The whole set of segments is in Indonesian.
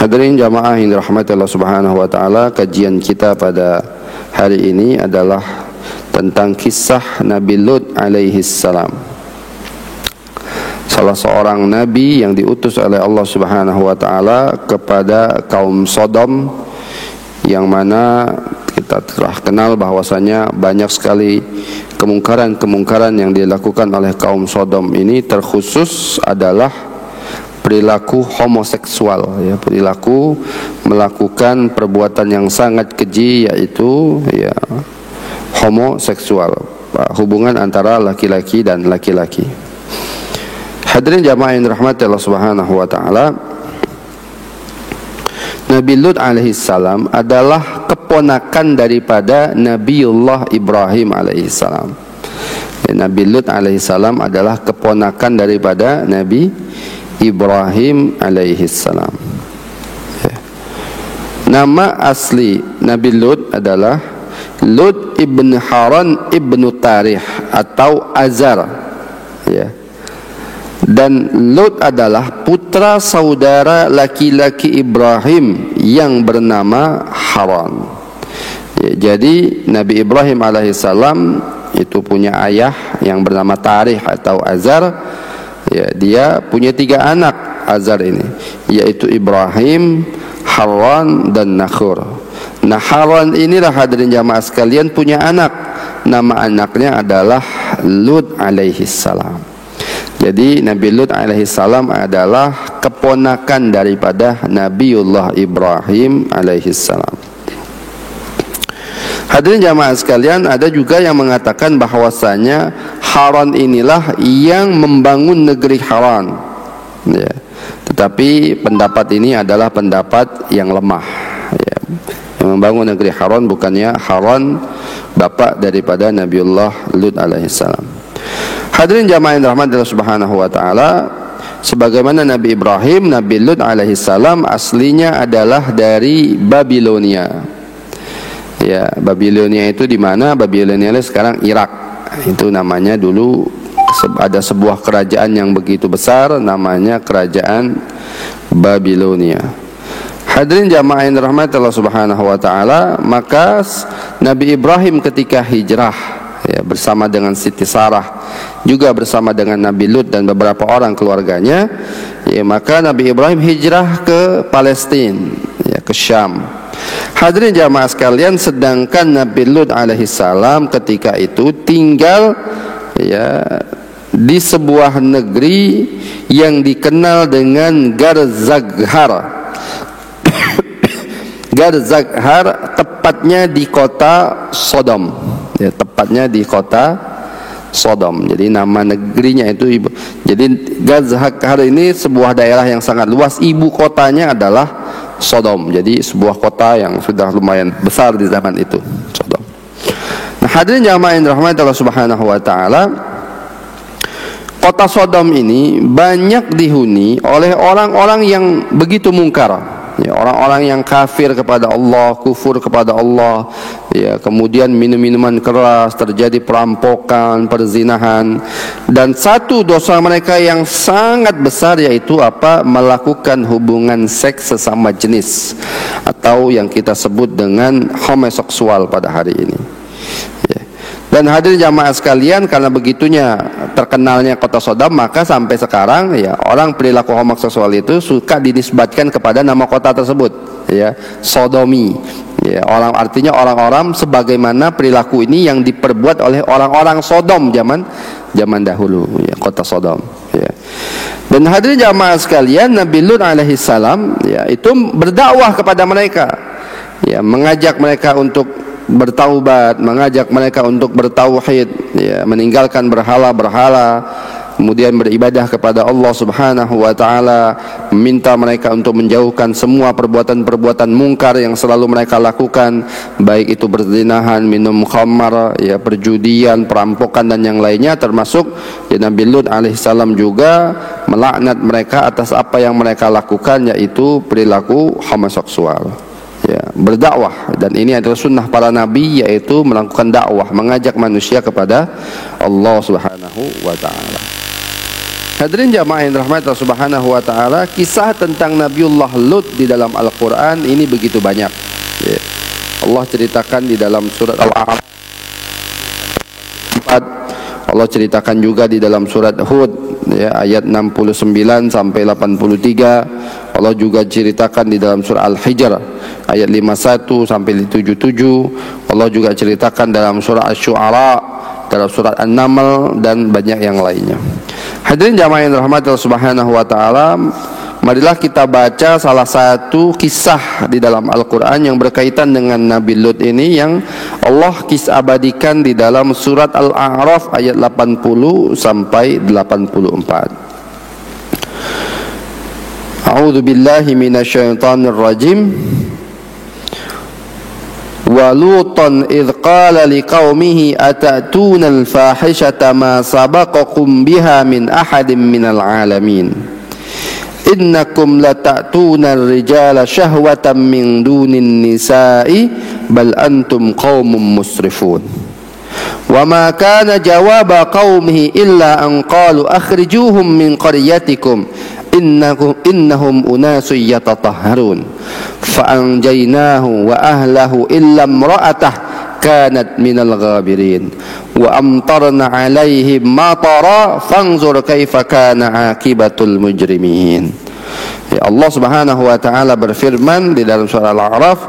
Hadirin jamaah yang dirahmati Allah Subhanahu wa taala, kajian kita pada hari ini adalah tentang kisah Nabi Lut alaihi salam. Salah seorang nabi yang diutus oleh Allah Subhanahu wa taala kepada kaum Sodom, yang mana kita telah kenal bahwasanya banyak sekali kemungkaran-kemungkaran yang dilakukan oleh kaum Sodom ini, terkhusus adalah perilaku homoseksual, ya, perilaku melakukan perbuatan yang sangat keji, yaitu ya homoseksual, hubungan antara laki-laki dan laki-laki. Hadirin jamaah yang dirahmati Allah Subhanahu wa taala, Nabi Lut alaihi salam adalah keponakan daripada Nabiullah Ibrahim alaihi salam. Nabi Lut alaihi salam adalah keponakan daripada Nabi Ibrahim alaihi salam. Nama asli Nabi Lut adalah Lut ibn Haran ibn Tarikh atau Azar, ya. Dan Lut adalah putra saudara laki-laki Ibrahim yang bernama Haran, ya. Jadi Nabi Ibrahim alaihissalam itu punya ayah yang bernama Tarikh atau Azar, ya. Dia punya 3 anak Azar ini, yaitu Ibrahim, Haran dan Nakhur. Nah, Haran inilah hadirin jamaah sekalian punya anak, nama anaknya adalah Lut alaihissalam. Jadi Nabi Lut alaihissalam adalah keponakan daripada Nabiullah Ibrahim alaihissalam. Hadirin jamaah sekalian, ada juga yang mengatakan bahwasanya Haran inilah yang membangun negeri Haran, ya. Tetapi pendapat ini adalah pendapat yang lemah, ya. Yang membangun negeri Haran bukannya Haran bapak daripada Nabiullah Lut alaihissalam. Hadirin jamaah yang dirahmati Allah Subhanahu wa taala, sebagaimana Nabi Ibrahim, Nabi Lut alaihissalam aslinya adalah dari Babilonia. Ya, Babilonia itu di mana? Babilonia sekarang Irak. Itu namanya dulu ada sebuah kerajaan yang begitu besar, namanya kerajaan Babilonia. Hadirin jamaah yang dirahmati Allah Subhanahu wa taala, maka Nabi Ibrahim ketika hijrah, ya, bersama dengan Siti Sarah, juga bersama dengan Nabi Lut dan beberapa orang keluarganya, ya, maka Nabi Ibrahim hijrah ke Palestina, ya, ke Syam. Hadirin jamaah sekalian, sedangkan Nabi Lut alaihissalam ketika itu tinggal, ya, di sebuah negeri yang dikenal dengan Garzaghar. Garzaghar tepatnya di kota Sodom, ya, tepatnya di kota Sodom. Jadi nama negerinya itu jadi Garzaghar ini sebuah daerah yang sangat luas, ibu kotanya adalah Sodom. Jadi sebuah kota yang sudah lumayan besar di zaman itu, Sodom. Nah, hadirin jamaah yang dirahmati Allah Subhanahu wa taala, kota Sodom ini banyak dihuni oleh orang-orang yang begitu mungkar, ya, orang-orang yang kafir kepada Allah, kufur kepada Allah, ya, kemudian minum-minuman keras, terjadi perampokan, perzinahan, dan satu dosa mereka yang sangat besar yaitu apa? Melakukan hubungan seks sesama jenis atau yang kita sebut dengan homoseksual pada hari ini, ya. Dan hadirin jamaah sekalian, karena begitunya terkenalnya kota Sodom, maka sampai sekarang, ya, orang perilaku homoseksual itu suka dinisbatkan kepada nama kota tersebut, ya, Sodomi, ya, artinya orang-orang sebagaimana perilaku ini yang diperbuat oleh orang-orang Sodom zaman dahulu, ya, kota Sodom, ya. Dan hadirin jamaah sekalian, Nabi Lut alaihissalam, ya, itu berdakwah kepada mereka, ya, mengajak mereka untuk bertaubat, mengajak mereka untuk bertauhid, ya, meninggalkan berhala-berhala, kemudian beribadah kepada Allah Subhanahu wa taala, meminta mereka untuk menjauhkan semua perbuatan-perbuatan mungkar yang selalu mereka lakukan, baik itu berzinahan, minum khamar, ya, perjudian, perampokan dan yang lainnya, termasuk, ya, Nabi Lut alaihissalam juga melaknat mereka atas apa yang mereka lakukan, yaitu perilaku homoseksual, ya, berdakwah. Dan ini adalah sunnah para nabi, yaitu melakukan dakwah, mengajak manusia kepada Allah Subhanahu wa taala. Hadirin jamaah yang dirahmati Allah Subhanahu wa taala, kisah tentang Nabiullah Lut di dalam Al-Qur'an ini begitu banyak. Ya. Allah ceritakan di dalam surat Al-A'raf. Allah ceritakan juga di dalam surat Hud, ya, ayat 69 sampai 83. Allah juga ceritakan di dalam surah Al-Hijr ayat 51 sampai 77. Allah juga ceritakan dalam surah Asy-Syu'ara, dalam surat An-Naml, dan banyak yang lainnya. Hadirin jamaah yang dirahmati Allah Subhanahu wa taala, marilah kita baca salah satu kisah di dalam Al-Qur'an yang berkaitan dengan Nabi Lut ini, yang Allah kisabadikan di dalam surat Al-A'raf ayat 80 sampai 84. A'udzu billahi minasyaitonir rajim. Wa lutan idh qala liqaumihi atatuna al-fahishata ma sabaqakum biha min ahadin minal alamin. Innakum lata'tuna ar-rijala syahwatan min dunin nisa'i bal antum qaumun musrifun. Wa ma kana jawaba qaumihi illa an qalu akhrijuhum min qaryatikum innahum unasun yatatahharun fa anjaynahu wa ahlahu illa imra'atah kanat minal ghabirin wa amtarna alaihim matara fanzur kaifa kana akibatul mujrimin. Ya, Allah Subhanahu wa taala berfirman di dalam surah Al-A'raf,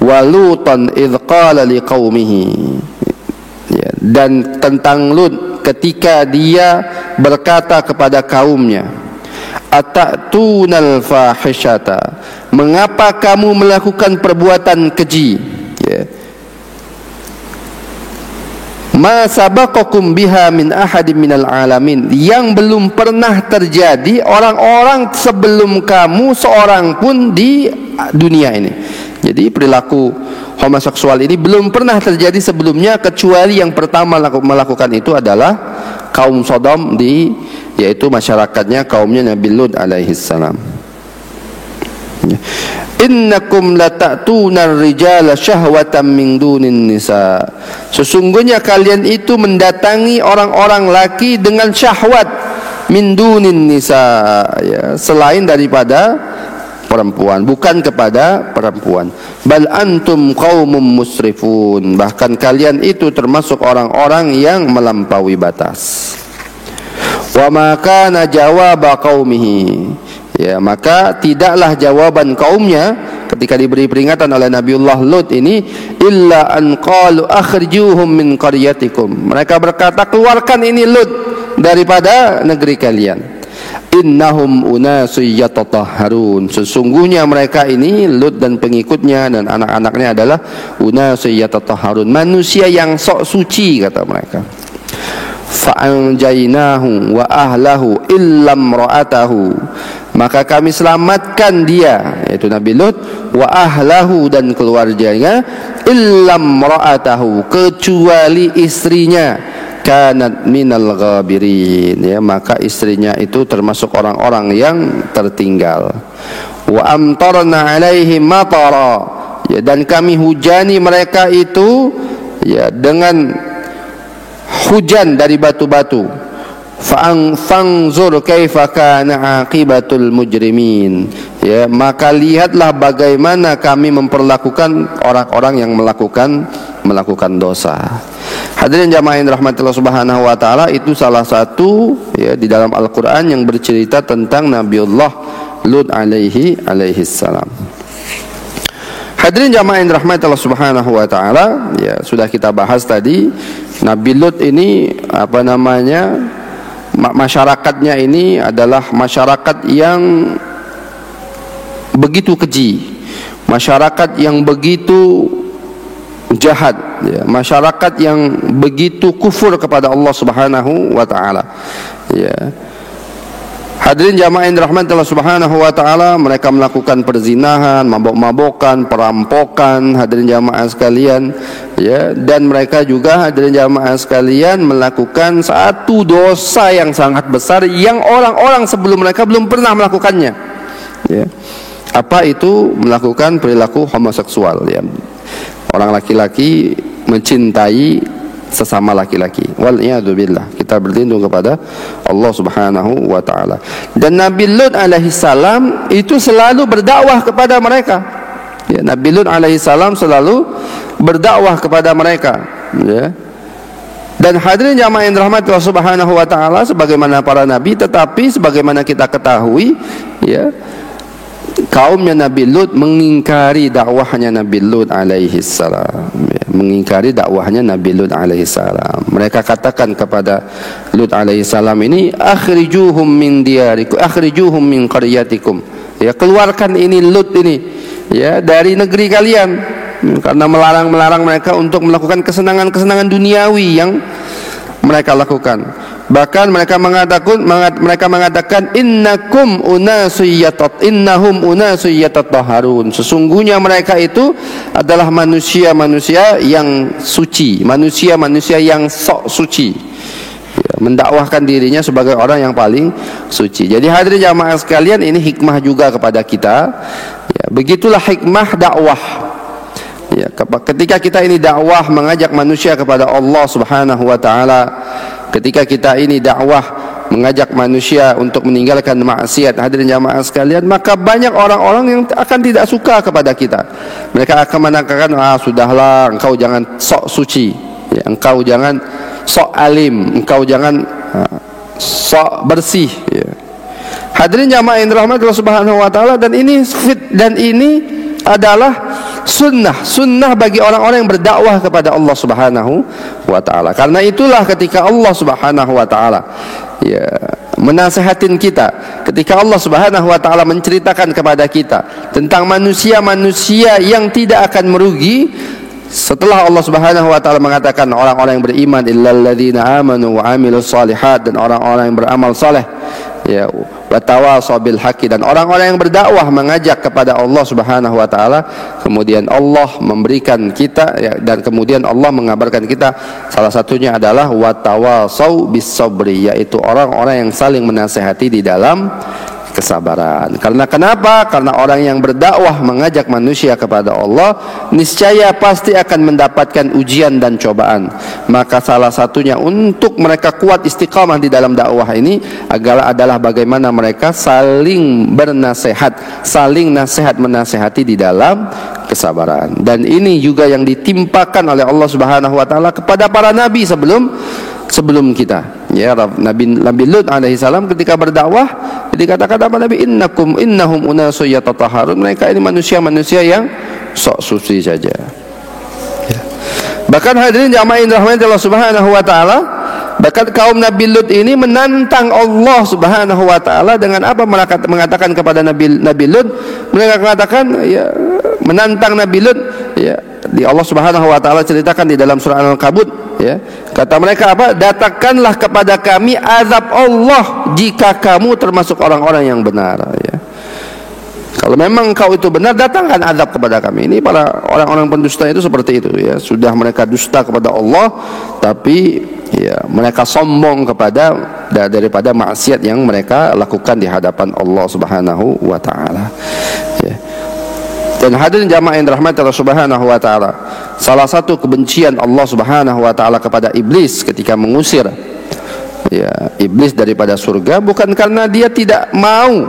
wa lutan idh qala liqaumihi, ya, dan tentang Lut ketika dia berkata kepada kaumnya, atatuna al-fahishata, mengapa kamu melakukan perbuatan keji, ya, ma sabaqakum biha min ahadin minal alamin, yang belum pernah terjadi orang-orang sebelum kamu seorang pun di dunia ini. Jadi perilaku homoseksual ini belum pernah terjadi sebelumnya, kecuali yang pertama melakukan itu adalah kaum Sodom, yaitu masyarakatnya, kaumnya Nabi Lut alaihi salam. Innakum lata'tuna ar-rijala syahwatan min dunin nisa, sesungguhnya kalian itu mendatangi orang-orang laki dengan syahwat, min dunin nisa, ya, selain daripada perempuan, bukan kepada perempuan. Bal antum qaumun musrifun, bahkan kalian itu termasuk orang-orang yang melampaui batas. Wa ma kana jawaba qaumihi, ya, maka tidaklah jawaban kaumnya ketika diberi peringatan oleh Nabiullah Lut ini, illa an qalu akhrijuhum min qaryatikum, mereka berkata, keluarkan ini Lut daripada negeri kalian. Innahum unasun yatatahharun, sesungguhnya mereka ini, Lut dan pengikutnya dan anak-anaknya, adalah unasun yatatahharun, manusia yang sok suci, kata mereka. Fa'anjaynahu wa ahlahu illa imra'atahu, maka kami selamatkan dia, yaitu Nabi Lut, wa ahlahu, dan keluarganya, illa imra'atahu, kecuali istrinya, kanat minal ghabirin, ya, maka istrinya itu termasuk orang-orang yang tertinggal. Wa amtarna alaihim matara, ya, dan kami hujani mereka itu, ya, dengan hujan dari batu-batu. Fanzur kaifa kana aqibatul mujrimin, ya, maka lihatlah bagaimana kami memperlakukan orang-orang yang melakukan dosa. Hadirin jamaah yang dirahmati Allah Subhanahu wa taala, itu salah satu, ya, di dalam Al-Qur'an yang bercerita tentang Nabiullah Lut alaihi salam. Hadirin jamaah yang dirahmati Allah Subhanahu wa taala, ya, sudah kita bahas tadi, Nabi Lut ini masyarakatnya ini adalah masyarakat yang begitu keji, masyarakat yang begitu jahat, ya, masyarakat yang begitu kufur kepada Allah Subhanahu wa taala, ya. Hadirin jamaah yang dirahmati Allah Subhanahu wa taala, mereka melakukan perzinahan, mabok-mabokan, perampokan, hadirin jamaah sekalian, ya, dan mereka juga, hadirin jamaah sekalian, melakukan satu dosa yang sangat besar yang orang-orang sebelum mereka belum pernah melakukannya, ya. Apa itu? Melakukan perilaku homoseksual, ya. Orang laki-laki mencintai sesama laki-laki. Wal iyadu billah. Kita berlindung kepada Allah Subhanahu wa taala. Dan Nabi Lut alaihi salam itu selalu berdakwah kepada mereka. Ya, Nabi Lut alaihi salam selalu berdakwah kepada mereka, ya. Dan hadirin jamaah yang dirahmati Allah Subhanahu wa taala, sebagaimana para nabi, tetapi sebagaimana kita ketahui, ya, kaumnya Nabi Lut mengingkari dakwahnya Nabi Lut alaihi salam, ya, mengingkari dakwahnya Nabi Lut alaihi salam. Mereka katakan kepada Lut alaihi salam ini, akhrijuhum min diyarikum, akhrijuhum min qaryatikum, ya, keluarkan ini Lut ini, ya, dari negeri kalian, karena melarang mereka untuk melakukan kesenangan-kesenangan duniawi yang mereka lakukan. Bahkan mereka mengatakan innahum unasun yatatahharun. Sesungguhnya mereka itu adalah manusia-manusia yang suci, manusia-manusia yang sok suci, ya, mendakwahkan dirinya sebagai orang yang paling suci. Jadi hadirin jamaah sekalian, ini hikmah juga kepada kita, ya, begitulah hikmah dakwah. Ya, ketika kita ini dakwah mengajak manusia kepada Allah Subhanahu wa taala, ketika kita ini dakwah mengajak manusia untuk meninggalkan maksiat, hadirin jamaah sekalian, maka banyak orang-orang yang akan tidak suka kepada kita. Mereka akan mengatakan, sudahlah, engkau jangan sok suci, ya, engkau jangan sok alim, engkau jangan sok bersih, ya. Hadirin jamaah yang dirahmati Allah Subhanahu wa taala, dan ini adalah sunnah bagi orang-orang yang berdakwah kepada Allah Subhanahu wa taala. Karena itulah ketika Allah Subhanahu wa taala, ya, menasihatin kita, ketika Allah Subhanahu wa taala menceritakan kepada kita tentang manusia-manusia yang tidak akan merugi, setelah Allah Subhanahu wa taala mengatakan orang-orang yang beriman, illal ladzina amanu wa amilus shalihat, dan orang-orang yang beramal saleh, ya, watawasau bil haqqi, dan orang-orang yang berdakwah mengajak kepada Allah Subhanahu wa taala, kemudian Allah memberikan kita, ya, dan kemudian Allah mengabarkan kita salah satunya adalah watawasau bis sabri, yaitu orang-orang yang saling menasihati di dalam kesabaran. Karena kenapa? Karena orang yang berdakwah mengajak manusia kepada Allah niscaya pasti akan mendapatkan ujian dan cobaan. Maka salah satunya untuk mereka kuat istiqamah di dalam dakwah ini adalah bagaimana mereka saling bernasihat, saling nasihat menasihati di dalam kesabaran. Dan ini juga yang ditimpakan oleh Allah Subhanahu wa taala kepada para nabi sebelum kita, ya. Nabi Lut alaihi salam ketika berdakwah dikatakan apa Nabi, innahum unasun yatatahharun, mereka ini manusia-manusia yang sok suci saja, ya. Bahkan hadirin jamaah yang dirahmati Allah Subhanahu wa taala, bahkan kaum Nabi Lut ini menantang Allah Subhanahu wa taala dengan apa? Mengatakan kepada Nabi Lut, mereka mengatakan, ya, menantang Nabi Lut, ya. Di Allah Subhanahu wa taala ceritakan di dalam surah Al-Ankabut, ya. Kata mereka apa? Datangkanlah kepada kami azab Allah jika kamu termasuk orang-orang yang benar, ya. Kalau memang kau itu benar, datangkan azab kepada kami. Ini para orang-orang pendusta itu seperti itu, ya. Sudah mereka dusta kepada Allah, tapi, ya, mereka sombong daripada maksiat yang mereka lakukan di hadapan Allah Subhanahu wa taala, ya. Dan hadirin jamaah yang dirahmati Allah Subhanahu wa taala, salah satu kebencian Allah Subhanahu wa taala kepada iblis ketika mengusir, ya, iblis daripada surga bukan karena dia tidak mau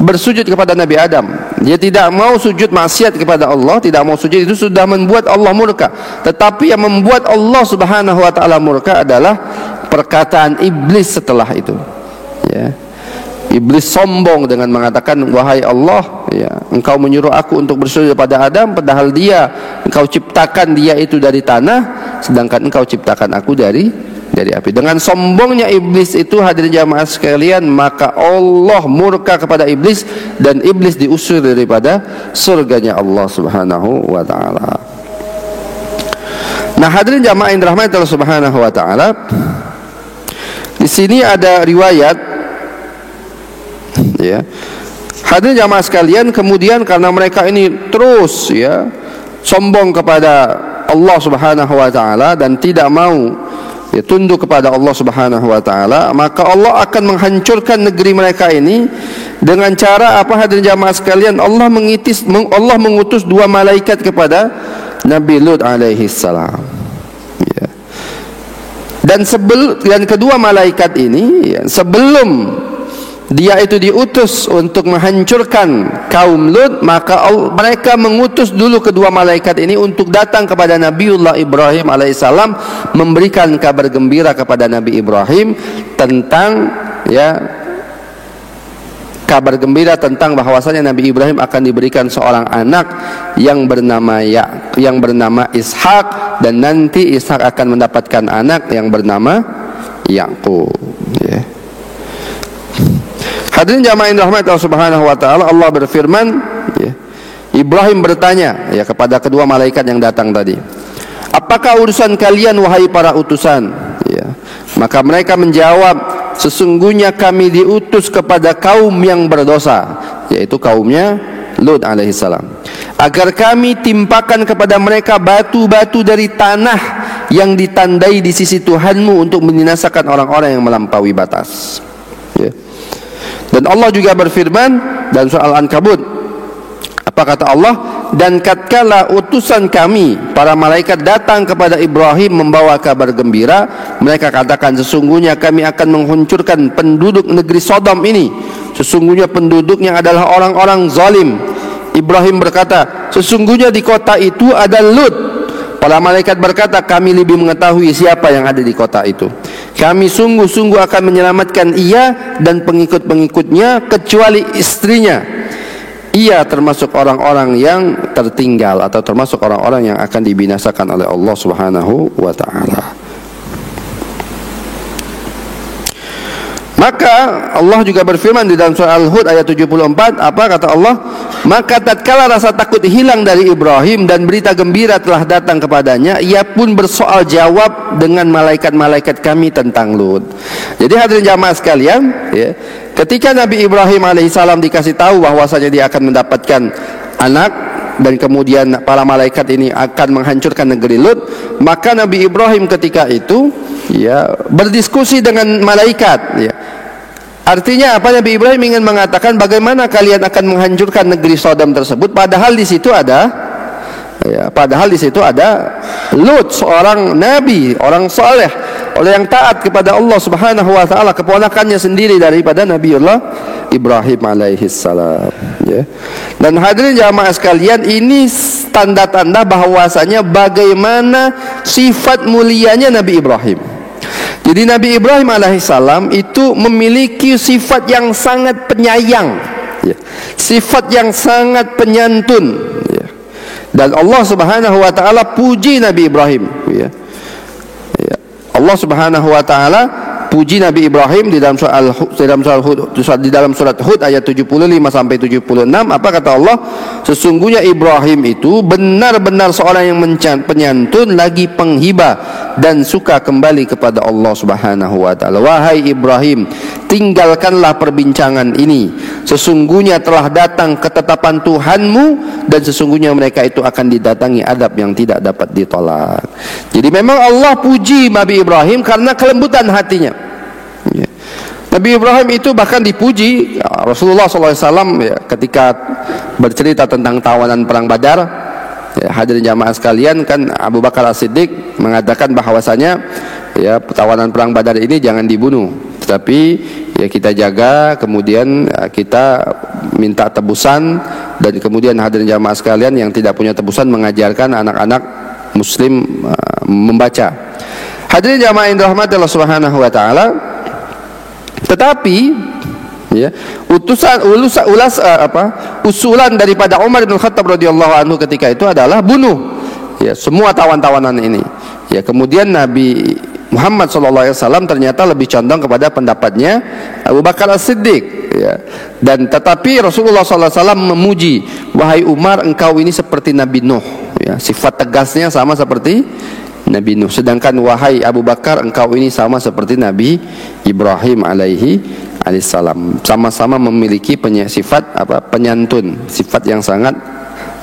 bersujud kepada Nabi Adam. Dia tidak mau sujud maksiat kepada Allah, tidak mau sujud, itu sudah membuat Allah murka. Tetapi yang membuat Allah Subhanahu wa taala murka adalah perkataan iblis setelah itu, ya. Iblis sombong dengan mengatakan, wahai Allah, ya, engkau menyuruh aku untuk bersujud pada Adam, padahal engkau ciptakan dia itu dari tanah, sedangkan engkau ciptakan aku dari api. Dengan sombongnya iblis itu, hadirin jamaah sekalian, maka Allah murka kepada iblis dan iblis diusir daripada surganya Allah Subhanahu wa taala. Nah, hadirin jamaah yang dirahmati Allah Subhanahu wa taala, di sini ada riwayat, ya, hadirin jamaah sekalian, kemudian karena mereka ini terus, ya, sombong kepada Allah Subhanahu wa taala dan tidak mau, ya, tunduk kepada Allah Subhanahu wa taala, maka Allah akan menghancurkan negeri mereka ini dengan cara apa, hadirin jamaah sekalian? Allah mengutus 2 malaikat kepada Nabi Lut alaihi salam, ya. Dan kedua malaikat ini ya, sebelum dia itu diutus untuk menghancurkan kaum Lut, maka mereka mengutus dulu kedua malaikat ini untuk datang kepada Nabiullah Ibrahim alaihissalam, memberikan kabar gembira kepada Nabi Ibrahim tentang kabar gembira tentang bahwasanya Nabi Ibrahim akan diberikan seorang anak yang bernama Ishak, dan nanti Ishak akan mendapatkan anak yang bernama Yakub. Ya. Hadirin jamaah yang dirahmati Allah Subhanahu wa taala, Allah berfirman, ya, Ibrahim bertanya ya kepada kedua malaikat yang datang tadi, "Apakah urusan kalian wahai para utusan?" Ya. Maka mereka menjawab, "Sesungguhnya kami diutus kepada kaum yang berdosa," yaitu kaumnya Lut alaihissalam, "agar kami timpakan kepada mereka batu-batu dari tanah yang ditandai di sisi Tuhanmu untuk membinasakan orang-orang yang melampaui batas." Ya. Dan Allah juga berfirman dalam surah Al-Ankabut, apa kata Allah? "Dan tatkala utusan kami para malaikat datang kepada Ibrahim membawa kabar gembira, mereka katakan, sesungguhnya kami akan menghancurkan penduduk negeri Sodom ini. Sesungguhnya penduduknya adalah orang-orang zalim." Ibrahim berkata, "Sesungguhnya di kota itu ada Lut." Para malaikat berkata, "Kami lebih mengetahui siapa yang ada di kota itu. Kami sungguh-sungguh akan menyelamatkan ia dan pengikut-pengikutnya kecuali istrinya. Ia termasuk orang-orang yang tertinggal," atau termasuk orang-orang yang akan dibinasakan oleh Allah Subhanahu wa taala. Maka Allah juga berfirman di dalam surah Al-Hud ayat 74, apa kata Allah? "Maka tatkala rasa takut hilang dari Ibrahim dan berita gembira telah datang kepadanya, ia pun bersoal jawab dengan malaikat-malaikat kami tentang Lut." Jadi hadirin jamaah sekalian, ya, ketika Nabi Ibrahim alaihissalam dikasih tahu bahwasanya dia akan mendapatkan anak, dan kemudian para malaikat ini akan menghancurkan negeri Lut, maka Nabi Ibrahim ketika itu ya berdiskusi dengan malaikat, ya. Artinya apa? Nabi Ibrahim ingin mengatakan bagaimana kalian akan menghancurkan negeri Sodom tersebut, padahal di situ ada Lut, seorang nabi, orang saleh, orang yang taat kepada Allah Subhanahu wa taala, keponakannya sendiri daripada Nabiullah Ibrahim alaihissalam, ya. Dan hadirin jamaah sekalian, ini tanda-tanda bahwasanya bagaimana sifat mulianya Nabi Ibrahim. Jadi Nabi Ibrahim alaihissalam itu memiliki sifat yang sangat penyayang, ya, sifat yang sangat penyantun, ya. Dan Allah Subhanahu wa taala puji Nabi Ibrahim, ya. Ya. Allah Subhanahu wa taala puji Nabi Ibrahim di dalam surat Hud ayat 75 sampai 76. Apa kata Allah? "Sesungguhnya Ibrahim itu benar-benar seorang yang penyantun lagi penghibah dan suka kembali kepada Allah Subhanahu wa taala. Wahai Ibrahim, tinggalkanlah perbincangan ini. Sesungguhnya telah datang ketetapan Tuhanmu, dan sesungguhnya mereka itu akan didatangi adab yang tidak dapat ditolak." Jadi memang Allah puji Nabi Ibrahim karena kelembutan hatinya. Ya. Nabi Ibrahim itu bahkan dipuji Rasulullah SAW, ya, ketika bercerita tentang tawanan perang Badar. Ya, hadirin jamaah sekalian, kan Abu Bakar As-Siddiq mengatakan bahwasanya ya tawanan perang Badar ini jangan dibunuh, tetapi ya kita jaga, kemudian kita minta tebusan, dan kemudian hadirin jamaah sekalian yang tidak punya tebusan mengajarkan anak-anak muslim membaca. Hadirin jamaah yang dirahmati Allah Subhanahu wa taala, tetapi ya, usulan daripada Umar bin Khattab radhiyallahu anhu ketika itu adalah bunuh ya semua tawan-tawanan ini. Ya, kemudian Nabi Muhammad SAW ternyata lebih condong kepada pendapatnya Abu Bakar As-Siddiq, ya. Dan tetapi Rasulullah SAW memuji, "Wahai Umar, engkau ini seperti Nabi Nuh," ya, sifat tegasnya sama seperti Nabi Nuh. Sedangkan wahai Abu Bakar, engkau ini sama seperti Nabi Ibrahim alaihissalam. Sama-sama memiliki sifat penyantun, sifat yang sangat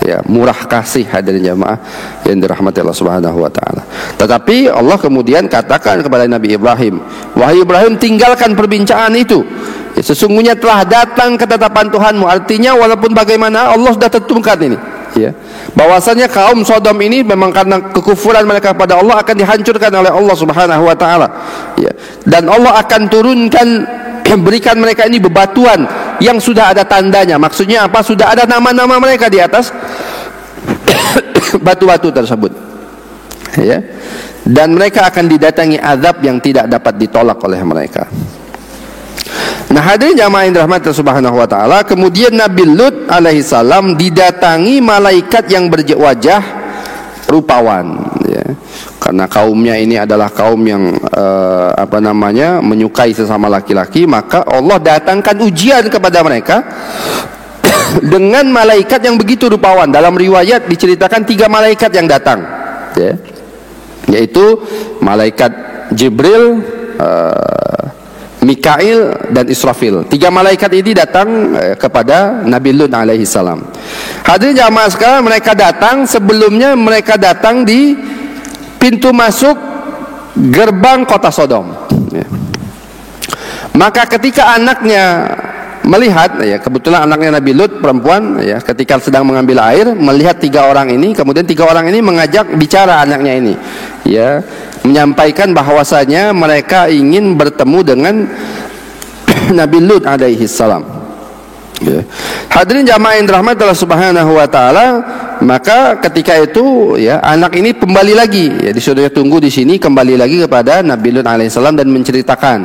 ya murah kasih, hadirin jamaah yang dirahmati Allah Subhanahu wa taala. Tetapi Allah kemudian katakan kepada Nabi Ibrahim, "Wahai Ibrahim, tinggalkan perbincangan itu. Ya, sesungguhnya telah datang ketetapan Tuhanmu." Artinya walaupun bagaimana Allah sudah tentukan ini. ya, bahwasanya kaum Sodom ini memang karena kekufuran mereka kepada Allah akan dihancurkan oleh Allah Subhanahu wa taala, ya. Dan Allah akan turunkan, berikan mereka ini bebatuan yang sudah ada tandanya. Maksudnya apa? Sudah ada nama-nama mereka di atas batu-batu tersebut, ya. Dan mereka akan didatangi azab yang tidak dapat ditolak oleh mereka. Nah, hadirin jamaah yang dirahmati Subhanahu wa taala, kemudian Nabi Lut alaihi salam didatangi malaikat yang berwajah rupawan, ya. Karena kaumnya ini adalah kaum yang menyukai sesama laki-laki, maka Allah datangkan ujian kepada mereka dengan malaikat yang begitu rupawan. Dalam riwayat diceritakan 3 malaikat yang datang, ya. Yaitu malaikat Jibril, Mikail dan Israfil. 3 malaikat ini datang kepada Nabi Lut alaihi salam. Hadirin jamaah sekalian, mereka datang, sebelumnya mereka datang di pintu masuk gerbang kota Sodom, ya. Maka ketika anaknya melihat, ya, kebetulan anaknya Nabi Lut perempuan, ya, ketika sedang mengambil air melihat 3 orang ini, kemudian 3 orang ini mengajak bicara anaknya ini, ya, menyampaikan bahwasanya mereka ingin bertemu dengan Nabi Lut alaihi salam, ya. Hadirin jamaah yang dirahmati Allah Subhanahu wa taala, maka ketika itu, ya, anak ini kembali lagi, ya, disuruh tunggu di sini, kembali lagi kepada Nabi Lut alaihi salam dan menceritakan,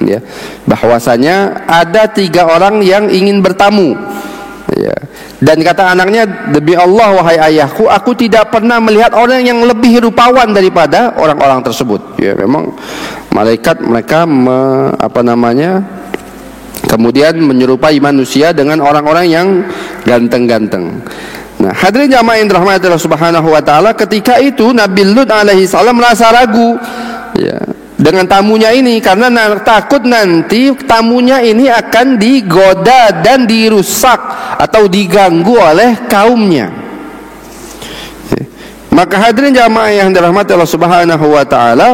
ya, bahwasanya ada 3 orang yang ingin bertamu, ya. Dan kata anaknya, demi Allah wahai ayahku, aku tidak pernah melihat orang yang lebih rupawan daripada orang-orang tersebut. Ya, memang malaikat mereka kemudian menyerupai manusia dengan orang-orang yang ganteng-ganteng. Nah, hadirin jamaah yang dirahmati Allah Subhanahu wa taala, ketika itu Nabi Lut alaihi salam merasa ragu, ya, dengan tamunya ini, karena takut nanti tamunya ini akan digoda dan dirusak atau diganggu oleh kaumnya. Maka hadirin jamaah yang dirahmati Allah Subhanahu wa taala,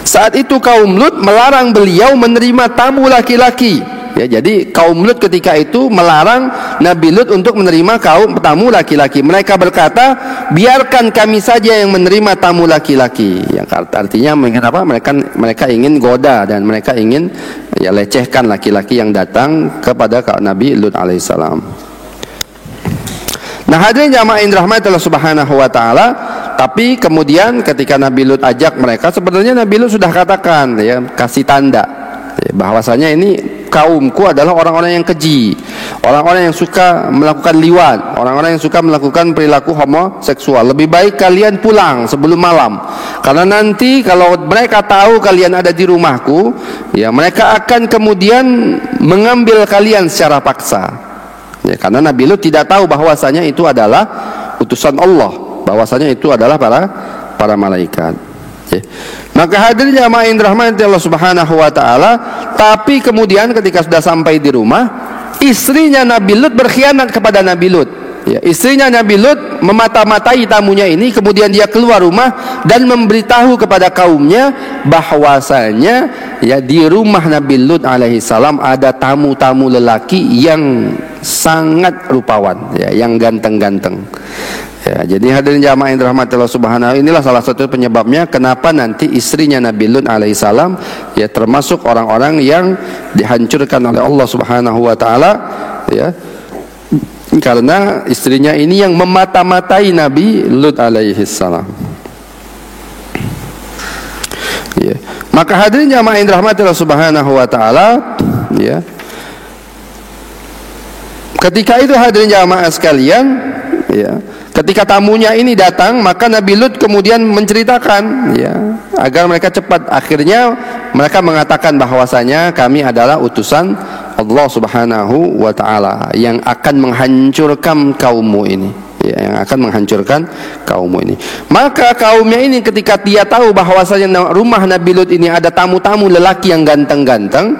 saat itu kaum Lut melarang beliau menerima tamu laki-laki. Ya, jadi kaum Lut ketika itu melarang Nabi Lut untuk menerima kaum tamu laki-laki. Mereka berkata, biarkan kami saja yang menerima tamu laki-laki. Yang artinya apa? Mereka ingin goda dan mereka ingin, ya, lecehkan laki-laki yang datang kepada Nabi Lut alaihissalam. Nah, hadirin jamaah yang dirahmati Allah Subhanahu wa taala, tapi kemudian ketika Nabi Lut ajak mereka, sebenarnya Nabi Lut sudah katakan, ya, kasih tanda, ya, bahwasanya ini kaumku adalah orang-orang yang keji, orang-orang yang suka melakukan liwat, orang-orang yang suka melakukan perilaku homoseksual. Lebih baik kalian pulang sebelum malam, karena nanti kalau mereka tahu kalian ada di rumahku, ya, mereka akan kemudian mengambil kalian secara paksa, ya, karena Nabi Lut tidak tahu bahwasanya itu adalah utusan Allah, bahwasanya itu adalah para malaikat, ya. Maka hadirin jamaah yang dirahmati Allah Subhanahu wa taala, tapi kemudian ketika sudah sampai di rumah, istrinya Nabi Lut berkhianat kepada Nabi Lut. Ya, istrinya Nabi Lut memata-matai tamunya ini, kemudian dia keluar rumah dan memberitahu kepada kaumnya bahwasanya, ya, di rumah Nabi Lut alaihi salam ada tamu-tamu lelaki yang sangat rupawan, ya, yang ganteng-ganteng. Ya, jadi hadirin jamaah yang dirahmati Allah Subhanahu, inilah salah satu penyebabnya kenapa nanti istrinya Nabi Lut alaihissalam, ya, termasuk orang-orang yang dihancurkan oleh Allah Subhanahu wa taala, ya, karena istrinya ini yang memata-matai Nabi Lut alaihissalam. Ya. Maka hadirin jamaah yang dirahmati Allah Subhanahu wa taala, ya, ketika itu hadirin jamaah sekalian, ya, ketika tamunya ini datang, maka Nabi Lut kemudian menceritakan, ya, agar mereka cepat. Akhirnya mereka mengatakan bahwasanya kami adalah utusan Allah Subhanahu wa taala yang akan menghancurkan kaummu ini, ya, yang akan menghancurkan kaummu ini. Maka kaumnya ini ketika dia tahu bahwasanya rumah Nabi Lut ini ada tamu-tamu lelaki yang ganteng-ganteng,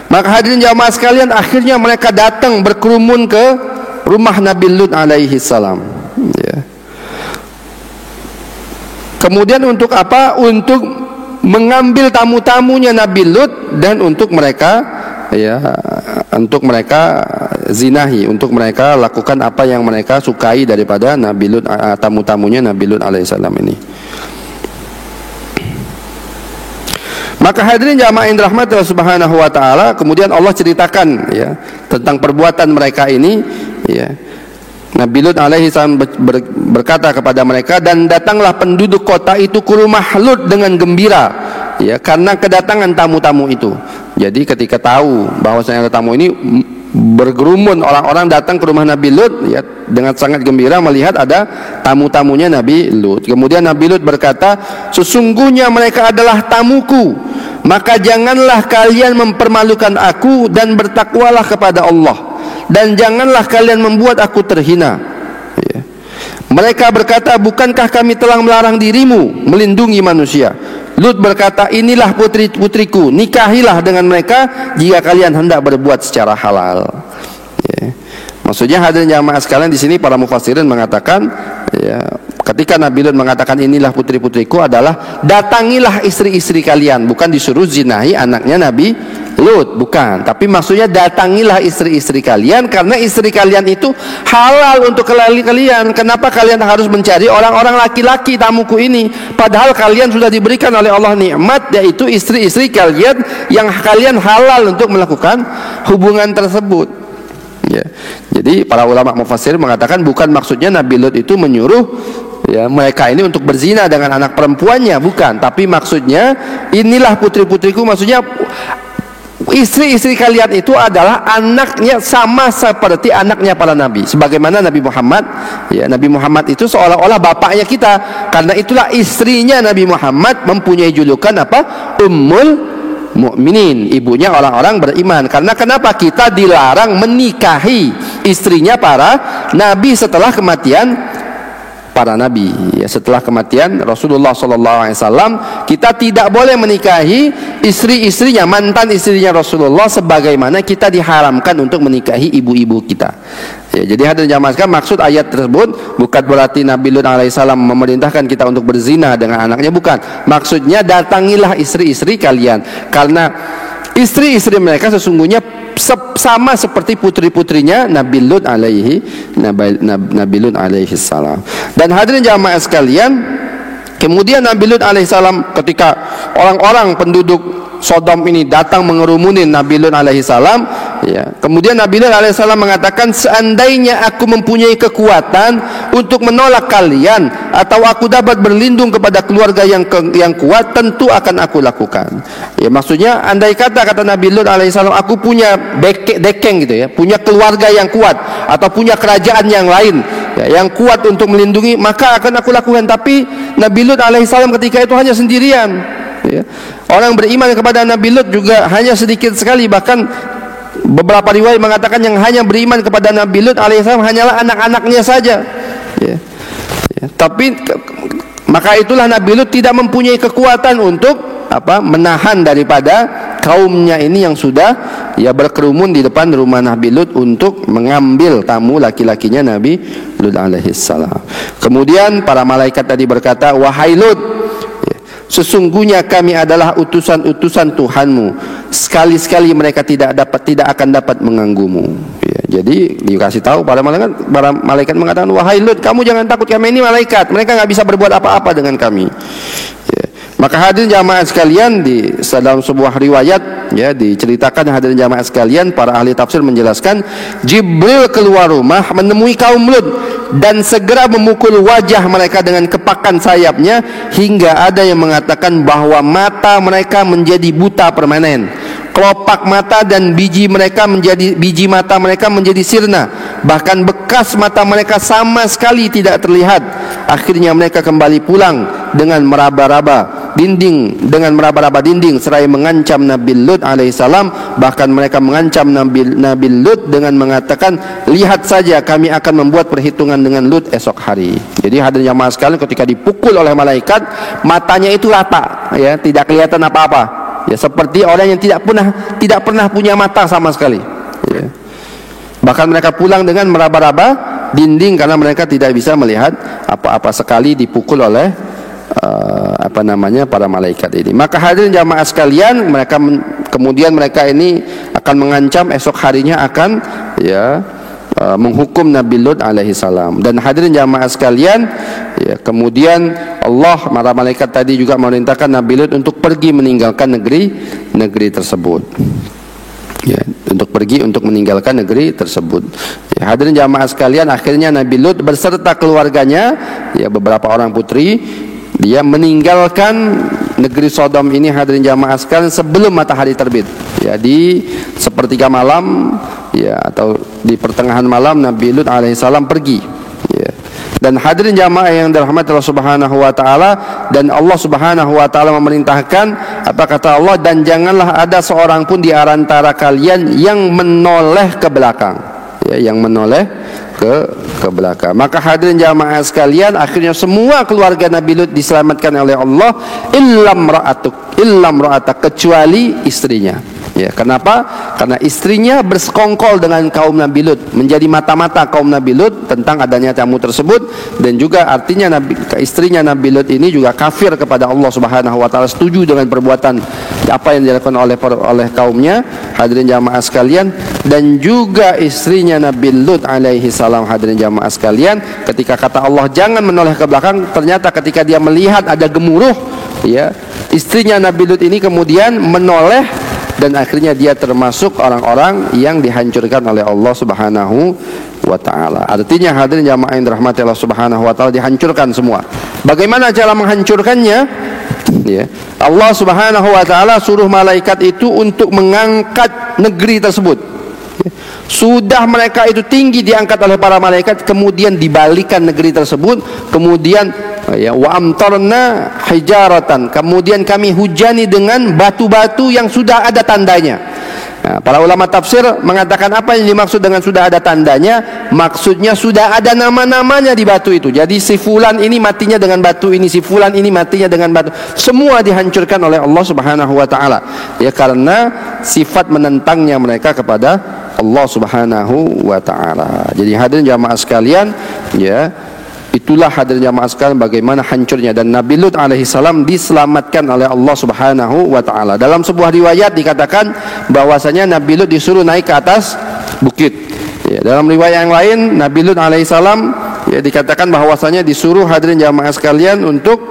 maka hadirin jamaah sekalian, akhirnya mereka datang berkerumun ke rumah Nabi Lut alaihi salam, ya. Kemudian untuk apa? Untuk mengambil tamu-tamunya Nabi Lut dan untuk mereka ya untuk mereka zinahi, untuk mereka lakukan apa yang mereka sukai daripada Nabi Lut, tamu-tamunya Nabi Lut alaihissalam ini. Maka hadirin jamaah yang dirahmati Allah Subhanahu wa taala, kemudian Allah ceritakan ya tentang perbuatan mereka ini ya. Nabi Lut alaihissalam berkata kepada mereka, dan datanglah penduduk kota itu ke rumah Lut dengan gembira ya karena kedatangan tamu-tamu itu. Jadi ketika tahu bahwasanya ada tamu ini, bergerumun orang-orang datang ke rumah Nabi Lut ya dengan sangat gembira melihat ada tamu-tamunya Nabi Lut. Kemudian Nabi Lut berkata, sesungguhnya mereka adalah tamuku, maka janganlah kalian mempermalukan aku dan bertakwalah kepada Allah, dan janganlah kalian membuat aku terhina ya. Mereka berkata, bukankah kami telah melarang dirimu melindungi manusia? Lut berkata, inilah putri-putriku, nikahilah dengan mereka jika kalian hendak berbuat secara halal ya. Maksudnya hadirin jamaah sekalian, di sini para mufassirin mengatakan ya, ketika Nabi Lut mengatakan inilah putri-putriku adalah datangilah istri-istri kalian, bukan disuruh zinahi anaknya Nabi Lut, bukan, tapi maksudnya datangilah istri-istri kalian karena istri kalian itu halal untuk kalian. Kenapa kalian harus mencari orang-orang laki-laki tamuku ini, padahal kalian sudah diberikan oleh Allah nikmat, yaitu istri-istri kalian yang kalian halal untuk melakukan hubungan tersebut ya. Jadi para ulama mufassir mengatakan bukan maksudnya Nabi Lut itu menyuruh ya mereka ini untuk berzina dengan anak perempuannya, bukan, tapi maksudnya inilah putri-putriku, maksudnya istri-istri kalian itu adalah anaknya sama seperti anaknya para nabi, sebagaimana Nabi Muhammad ya. Nabi Muhammad itu seolah-olah bapaknya kita, karena itulah istrinya Nabi Muhammad mempunyai julukan apa? Ummul Mukminin, ibunya orang-orang beriman. Karena kenapa kita dilarang menikahi istrinya para nabi setelah kematian para nabi ya, setelah kematian Rasulullah SAW kita tidak boleh menikahi istri-istrinya, mantan istrinya Rasulullah, sebagaimana kita diharamkan untuk menikahi ibu-ibu kita ya. Jadi hadirin jamaah sekalian, maksud ayat tersebut bukan berarti Nabi Lut alaihissalam memerintahkan kita untuk berzina dengan anaknya, bukan. Maksudnya datangilah istri-istri kalian karena istri-istri mereka sesungguhnya sama seperti putri-putrinya Nabi Lut alaihi salam. Dan hadirin jamaah sekalian, kemudian Nabi Lut alaihi salam ketika orang-orang penduduk Sodom ini datang mengerumunin Nabi Lut alaihi salam ya. Kemudian Nabi Lut alaihi salam mengatakan, seandainya aku mempunyai kekuatan untuk menolak kalian atau aku dapat berlindung kepada keluarga yang kuat, tentu akan aku lakukan ya. Maksudnya andai kata Nabi Lut alaihi salam, aku punya dekeng gitu ya, punya keluarga yang kuat atau punya kerajaan yang lain ya, yang kuat untuk melindungi, maka akan aku lakukan. Tapi Nabi Lut alaihi salam ketika itu hanya sendirian ya. Orang beriman kepada Nabi Lut juga hanya sedikit sekali, bahkan beberapa riwayat mengatakan yang hanya beriman kepada Nabi Lut alaihissalam hanyalah anak-anaknya saja ya. Ya. Tapi maka itulah Nabi Lut tidak mempunyai kekuatan untuk menahan daripada kaumnya ini yang sudah ya berkerumun di depan rumah Nabi Lut untuk mengambil tamu laki-lakinya Nabi Lut alaihissalam. Kemudian para malaikat tadi berkata, wahai Lut, sesungguhnya kami adalah utusan-utusan Tuhanmu, sekali-sekali mereka tidak akan dapat mengganggumu ya. Jadi dikasih tahu para malaikat mengatakan, wahai Lut, kamu jangan takut, kami ini malaikat, mereka nggak bisa berbuat apa-apa dengan kami ya. Maka hadirin jamaah sekalian, di dalam sebuah riwayat ya diceritakan, hadirin jamaah sekalian, para ahli tafsir menjelaskan, Jibril keluar rumah menemui kaum Lut dan segera memukul wajah mereka dengan kepakan sayapnya, hingga ada yang mengatakan bahwa mata mereka menjadi buta permanen, kelopak mata dan biji mata mereka menjadi sirna, bahkan bekas mata mereka sama sekali tidak terlihat. Akhirnya mereka kembali pulang dengan meraba-raba dinding seraya mengancam Nabi Lut alaihissalam. Bahkan mereka mengancam Nabi Lut dengan mengatakan, lihat saja kami akan membuat perhitungan dengan Lut esok hari. Jadi hadirin jamaah sekalian, ketika dipukul oleh malaikat, matanya itu rata ya, tidak kelihatan apa-apa ya, seperti orang yang tidak pernah punya mata sama sekali ya. Bahkan mereka pulang dengan meraba-raba dinding karena mereka tidak bisa melihat apa-apa sekali dipukul oleh para malaikat ini. Maka hadirin jamaah sekalian, kemudian mereka ini akan mengancam esok harinya akan menghukum Nabi Lut alaihi salam. Dan hadirin jamaah sekalian, kemudian Allah, para malaikat tadi juga memerintahkan Nabi Lut untuk pergi meninggalkan negeri tersebut. Untuk pergi untuk meninggalkan negeri tersebut. Hadirin jamaah sekalian, akhirnya Nabi Lut berserta keluarganya, beberapa orang putri, dia meninggalkan negeri Sodom ini, hadirin jamaah sekalian, sebelum matahari terbit. Di sepertiga malam, atau di pertengahan malam Nabi Lut alaihissalam pergi. Dan hadirin jamaah yang dirahmati Allah Subhanahu wa taala, dan Allah Subhanahu wa taala memerintahkan, apa kata Allah, dan janganlah ada seorang pun di antara kalian yang menoleh ke belakang, yang menoleh ke belakang. Maka hadirin jamaah sekalian, akhirnya semua keluarga Nabi Lut diselamatkan oleh Allah, illam ra'atak, kecuali istrinya. Kenapa? Karena istrinya bersekongkol dengan kaum Nabi Lut, menjadi mata-mata kaum Nabi Lut tentang adanya tamu tersebut, dan juga artinya istrinya Nabi Lut ini juga kafir kepada Allah Subhanahu wa taala, setuju dengan perbuatan apa yang dilakukan oleh kaumnya, hadirin jamaah sekalian. Dan juga istrinya Nabi Lut alaihi salam, hadirin jamaah sekalian, ketika kata Allah jangan menoleh ke belakang, ternyata ketika dia melihat ada gemuruh, istrinya Nabi Lut ini kemudian menoleh, dan akhirnya dia termasuk orang-orang yang dihancurkan oleh Allah Subhanahu wa taala. Artinya hadirin jamaah yang dirahmati Allah Subhanahu wa taala, dihancurkan semua. Bagaimana cara menghancurkannya? Allah Subhanahu wa taala suruh malaikat itu untuk mengangkat negeri tersebut. Sudah mereka itu tinggi diangkat oleh para malaikat, kemudian dibalikan negeri tersebut, kemudian wa amtarna hijaratan, kemudian kami hujani dengan batu-batu yang sudah ada tandanya. Para ulama tafsir mengatakan apa yang dimaksud dengan sudah ada tandanya, maksudnya sudah ada nama-namanya di batu itu. Jadi si fulan ini matinya dengan batu ini, si fulan ini matinya dengan batu. Semua dihancurkan oleh Allah Subhanahu wa taala, karena sifat menentangnya mereka kepada Allah Subhanahu wa taala. Jadi hadirin jamaah sekalian, itulah hadirin jamaah sekalian bagaimana hancurnya. Dan Nabi Lut alaihissalam diselamatkan oleh Allah Subhanahu wa taala. Dalam sebuah riwayat dikatakan bahwasanya Nabi Lut disuruh naik ke atas bukit. Dalam riwayat yang lain Nabi Lut alaihissalam dikatakan bahwasanya disuruh, hadirin jamaah sekalian, untuk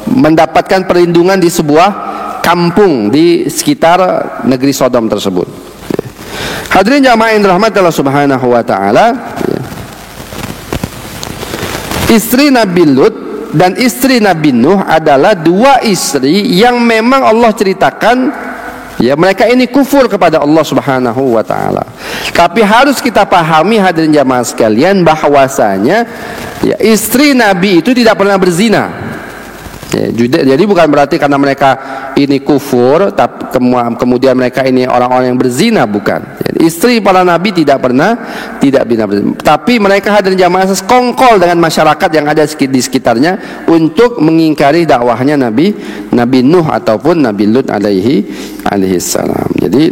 mendapatkan perlindungan di sebuah kampung di sekitar negeri Sodom tersebut. Hadirin jamaah yang dirahmati Allah Subhanahu wa taala, istri Nabi Lut dan istri Nabi Nuh adalah dua istri yang memang Allah ceritakan mereka ini kufur kepada Allah Subhanahu wa taala. Tapi harus kita pahami hadirin jamaah sekalian bahwasanya istri Nabi itu tidak pernah berzina. Jadi bukan berarti karena mereka ini kufur, tapi kemudian mereka ini orang-orang yang berzina, bukan. Istri para nabi tidak pernah berzina. Tapi mereka hadirin jamaah sekongkol dengan masyarakat yang ada di sekitarnya untuk mengingkari dakwahnya Nabi Nuh ataupun Nabi Lut alaihi salam. Jadi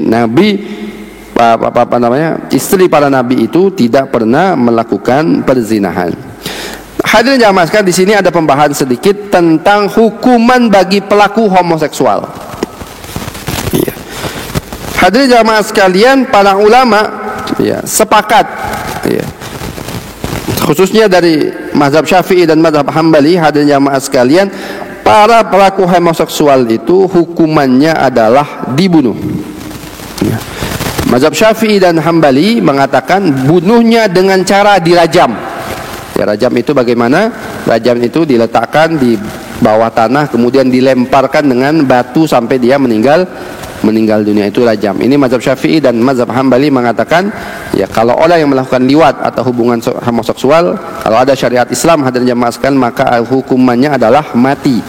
istri para nabi itu tidak pernah melakukan perzinahan. Hadirin jamaah sekalian, di sini ada pembahasan sedikit tentang hukuman bagi pelaku homoseksual. Hadirin jamaah sekalian, para ulama sepakat, khususnya dari mazhab Syafi'i dan mazhab Hambali, hadirin jamaah sekalian, para pelaku homoseksual itu hukumannya adalah dibunuh. Mazhab Syafi'i dan Hambali mengatakan bunuhnya dengan cara dirajam. Rajam itu bagaimana? Rajam itu diletakkan di bawah tanah, kemudian dilemparkan dengan batu sampai dia meninggal dunia, itu rajam. Ini mazhab Syafi'i dan mazhab Hambali mengatakan kalau orang yang melakukan liwat atau hubungan homoseksual, kalau ada syariat Islam hadirin jamaah sekalian, maka hukumannya adalah mati,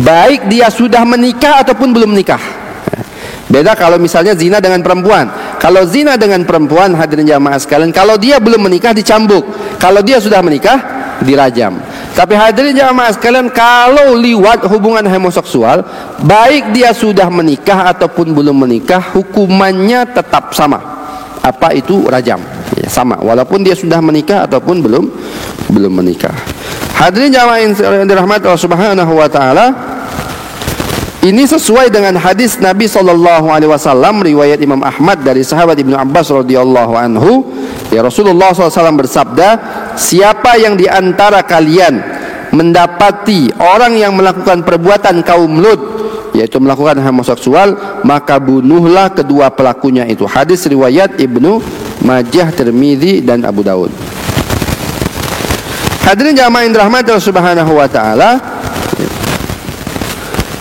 baik dia sudah menikah ataupun belum menikah. Beda kalau misalnya zina dengan perempuan. Kalau zina dengan perempuan, hadirin jamaah sekalian, kalau dia belum menikah dicambuk, kalau dia sudah menikah dirajam. Tapi hadirin jamaah sekalian, kalau liwat hubungan homoseksual, baik dia sudah menikah ataupun belum menikah, hukumannya tetap sama. Apa itu? Rajam. Sama, walaupun dia sudah menikah ataupun belum menikah. Hadirin jamaah yang dirahmati Allah Subhanahu wa taala, Ini sesuai dengan hadis Nabi SAW riwayat Imam Ahmad dari sahabat Ibnu Abbas radhiyallahu anhu. Ya, Rasulullah SAW bersabda, siapa yang di antara kalian mendapati orang yang melakukan perbuatan kaum Lut, yaitu melakukan homoseksual, maka bunuhlah kedua pelakunya itu. Hadis riwayat Ibnu Majah, Tirmidzi dan Abu Daud. Hadirin jamaah yang dirahmati Allah Subhanahu wa taala,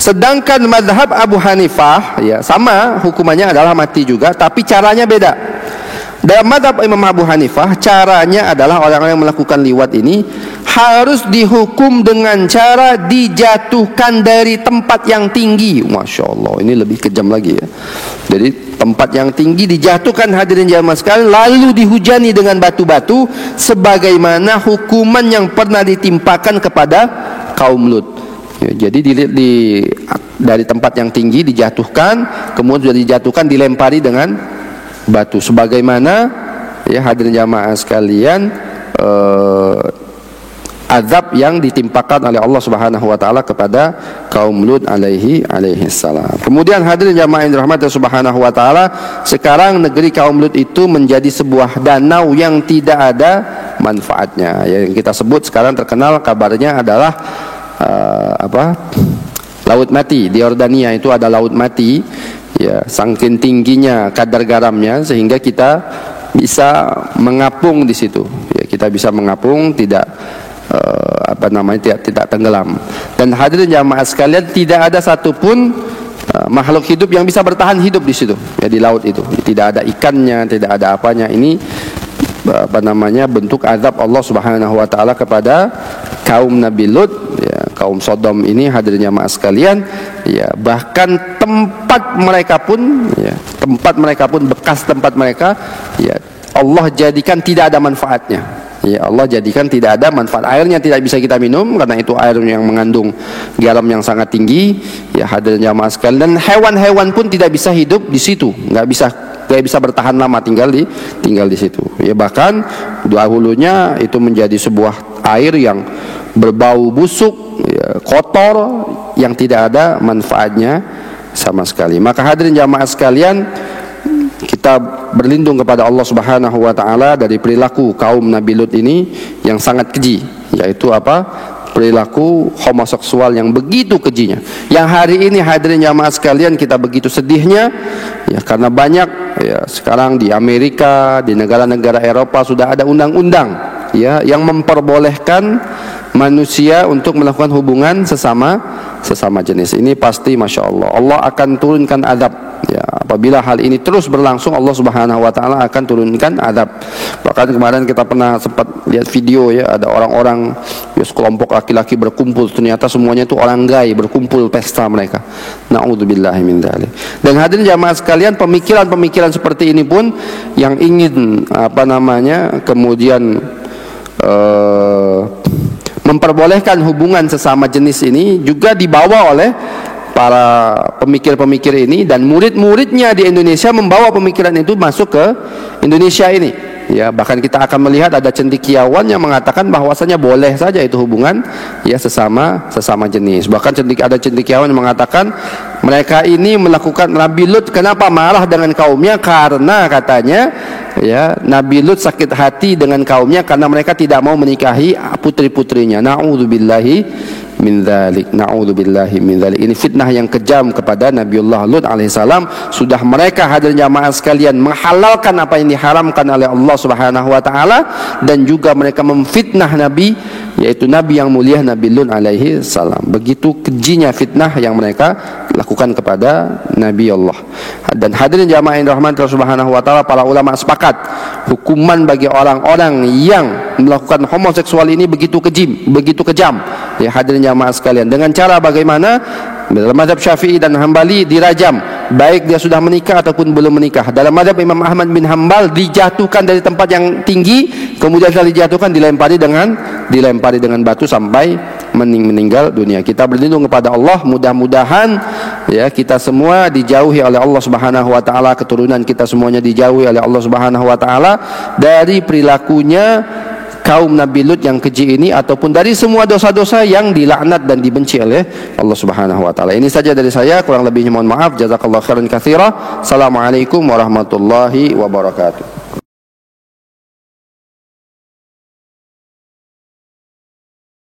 sedangkan mazhab Abu Hanifah ya sama, hukumannya adalah mati juga, tapi caranya beda. Dalam mazhab Imam Abu Hanifah, caranya adalah orang yang melakukan liwat ini harus dihukum dengan cara dijatuhkan dari tempat yang tinggi. Masya Allah, ini lebih kejam lagi ya. Jadi tempat yang tinggi dijatuhkan, hadirin jamaah sekalian, lalu dihujani dengan batu-batu sebagaimana hukuman yang pernah ditimpakan kepada kaum Lut. Ya, jadi dari tempat yang tinggi dijatuhkan, kemudian sudah dijatuhkan dilempari dengan batu sebagaimana ya hadirin jamaah sekalian azab yang ditimpakan oleh Allah Subhanahu wa taala kepada kaum Lut alaihi salam. Kemudian hadirin jamaah yang dirahmati Subhanahu wa taala, sekarang negeri kaum Lut itu menjadi sebuah danau yang tidak ada manfaatnya. Yang kita sebut sekarang terkenal kabarnya adalah laut mati. Di Yordania itu ada laut mati. Ya, saking tingginya kadar garamnya sehingga kita bisa mengapung di situ. Ya, kita bisa mengapung, tidak tidak tenggelam. Dan hadirin jamaah sekalian, tidak ada satupun makhluk hidup yang bisa bertahan hidup di situ. Ya, di laut itu tidak ada ikannya, tidak ada apanya. Ini bentuk azab Allah Subhanahu wa taala kepada kaum Nabi Lut, ya, kaum Sodom ini hadirin jamaah sekalian, ya, bahkan tempat mereka pun bekas tempat mereka, ya, Allah jadikan tidak ada manfaatnya. Ya, Allah jadikan tidak ada manfaat. Airnya tidak bisa kita minum karena itu air yang mengandung garam yang sangat tinggi. Ya, hadirin jamaah sekalian, dan hewan-hewan pun tidak bisa hidup di situ, nggak bisa bertahan lama tinggal di situ. Ya, bahkan dahulunya itu menjadi sebuah air yang berbau busuk, ya, kotor, yang tidak ada manfaatnya sama sekali. Maka hadirin jamaah sekalian, kita berlindung kepada Allah Subhanahu wa taala dari perilaku kaum Nabi Lut ini yang sangat keji, yaitu perilaku homoseksual yang begitu kejinya. Yang hari ini hadirin jamaah sekalian kita begitu sedihnya, ya, karena banyak, ya, sekarang di Amerika, di negara-negara Eropa sudah ada undang-undang, ya, yang memperbolehkan manusia untuk melakukan hubungan sesama jenis. Ini pasti masya Allah, Allah akan turunkan azab. Ya, apabila hal ini terus berlangsung, Allah Subhanahu wa taala akan turunkan azab. Bahkan kemarin kita pernah sempat lihat video, ya, ada orang-orang, ya, sekelompok laki-laki berkumpul, ternyata semuanya itu orang gay berkumpul pesta mereka. Na'udzubillahi min dzalik. Dan hadirin jamaah sekalian, pemikiran-pemikiran seperti ini pun yang ingin kemudian memperbolehkan hubungan sesama jenis ini juga dibawa oleh para pemikir-pemikir ini, dan murid-muridnya di Indonesia membawa pemikiran itu masuk ke Indonesia ini. Ya, bahkan kita akan melihat ada cendekiawan yang mengatakan bahwasanya boleh saja itu hubungan, ya, sesama jenis. Bahkan ada cendekiawan yang mengatakan mereka ini melakukan, Nabi Lut kenapa marah dengan kaumnya, karena katanya, ya, Nabi Lut sakit hati dengan kaumnya karena mereka tidak mau menikahi putri-putrinya. Na'udzubillahi min dzalik. Na'udzubillahi min dzalik. Ini fitnah yang kejam kepada Nabiullah Lut alaihissalam. Sudah mereka hadirin jamaah sekalian menghalalkan apa yang diharamkan oleh Allah Subhanahu wa taala, dan juga mereka memfitnah Nabi, yaitu Nabi yang mulia Nabi Lut alaihi salam. Begitu kejinya fitnah yang mereka lakukan kepada Nabi Allah. Dan hadirin jamaah yang dirahmati Allah Subhanahu wa taala, para ulama sepakat hukuman bagi orang-orang yang melakukan homoseksual ini begitu kejam. Ya, hadirin jamaah sekalian, dengan cara bagaimana? Dalam mazhab Syafi'i dan Hambali dirajam, baik dia sudah menikah ataupun belum menikah. Dalam mazhab Imam Ahmad bin Hanbal dijatuhkan dari tempat yang tinggi, kemudian setelah dijatuhkan dilempari dengan batu sampai meninggal dunia. Kita berlindung kepada Allah, mudah-mudahan, ya, kita semua dijauhi oleh Allah Subhanahu wa taala, keturunan kita semuanya dijauhi oleh Allah Subhanahu wa taala dari perilakunya kaum Nabi Lut yang keji ini, ataupun dari semua dosa-dosa yang dilaknat dan dibenci oleh Allah Subhanahu wa taala. Ini saja dari saya, kurang lebihnya mohon maaf. Jazakallahu khairan katsira. Assalamualaikum warahmatullahi wabarakatuh.